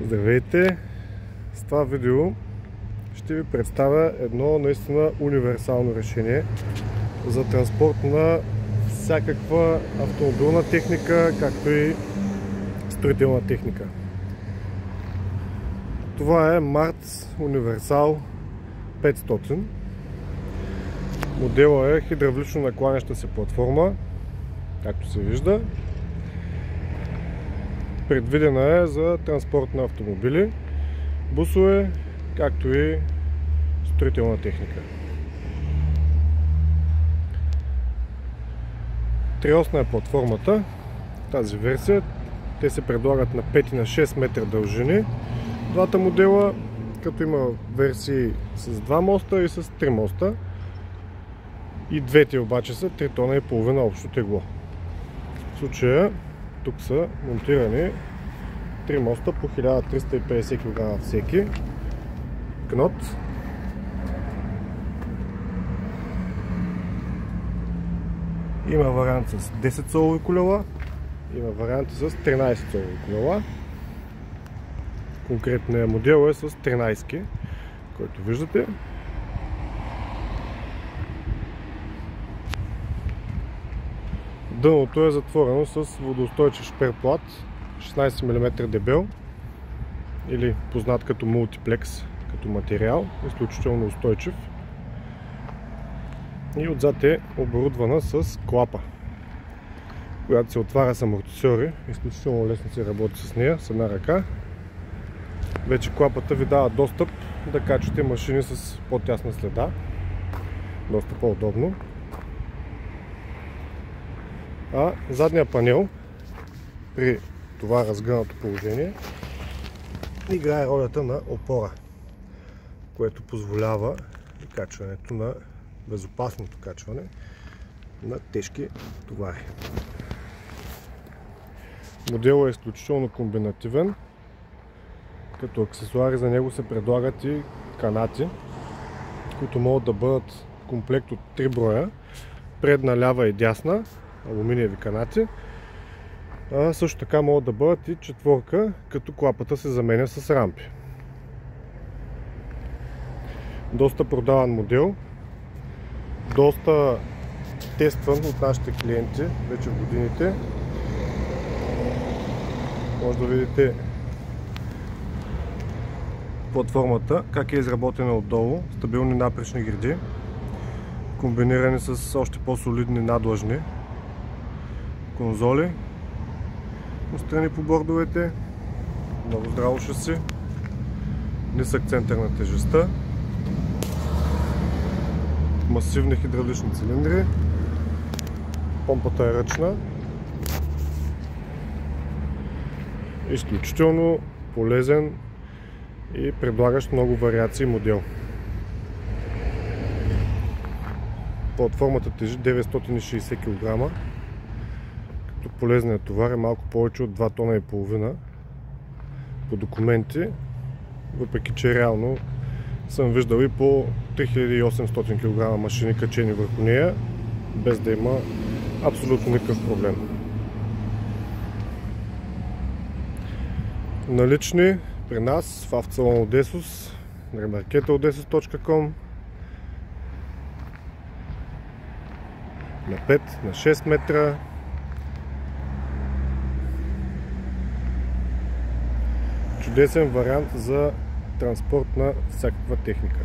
Здравейте! С това видео ще ви представя едно наистина универсално решение за транспорт на всякаква автомобилна техника, както и строителна техника. Това е Martz Universal 500. Моделът е хидравлично накланяща се платформа, както се вижда. Предвидена е за транспорт на автомобили, бусове, както и строителна техника. Триосна е платформата. Тази версия те се предлагат на 5 и на 6 метра дължини. Двата модела, като има версии с 2 моста и с 3 моста. И двете обаче са 3,5 тона общо тегло. В случая тук са монтирани 3 моста по 1350 кг всеки. Кнот. Има вариант с 10 солови колела. Има вариант с 13 солови колела. Конкретният модел е с 13, който виждате. Дъното е затворено с водоустойчив шперплат 16 мм дебел, или познат като мултиплекс като материал, изключително устойчив. И отзад е оборудвана с клапа, която се отваря с амортисьори. Изключително лесно се работи с нея с една ръка. Вече клапата ви дава достъп да качвате машини с по-тясна следа. Доста по-удобно. А задния панел при това разгънато положение играе ролята на опора, което позволява качването на безопасното качване на тежки товари. Моделът е изключително комбинативен. Като аксесуари за него се предлагат и канати, които могат да бъдат в комплект от 3 броя, предна, лява и дясна алуминиеви канати. Също така могат да бъдат и четворка, като клапата се заменя с рампи. Доста продаван модел, доста тестван от нашите клиенти вече в годините. Може да видите платформата, как е изработена отдолу. Стабилни напречни греди, комбинирани с още по-солидни надлъжни конзоли отстрани по бордовете. Много здраво шаси, нисък център на тежестта, масивни хидравлични цилиндри, помпата е ръчна. Изключително полезен и предлагащ много вариации модел. Платформата тежи 960 кг, като полезният товар е малко повече от 2,5 тона по документи, въпреки че реално съм виждал и по 3800 кг машини качени върху нея, без да има абсолютно никакъв проблем. Налични при нас в автосалон Odessus, на маркета odessus.com, на 5, на 6 метра. Чудесен вариант за транспорт на всякаква техника.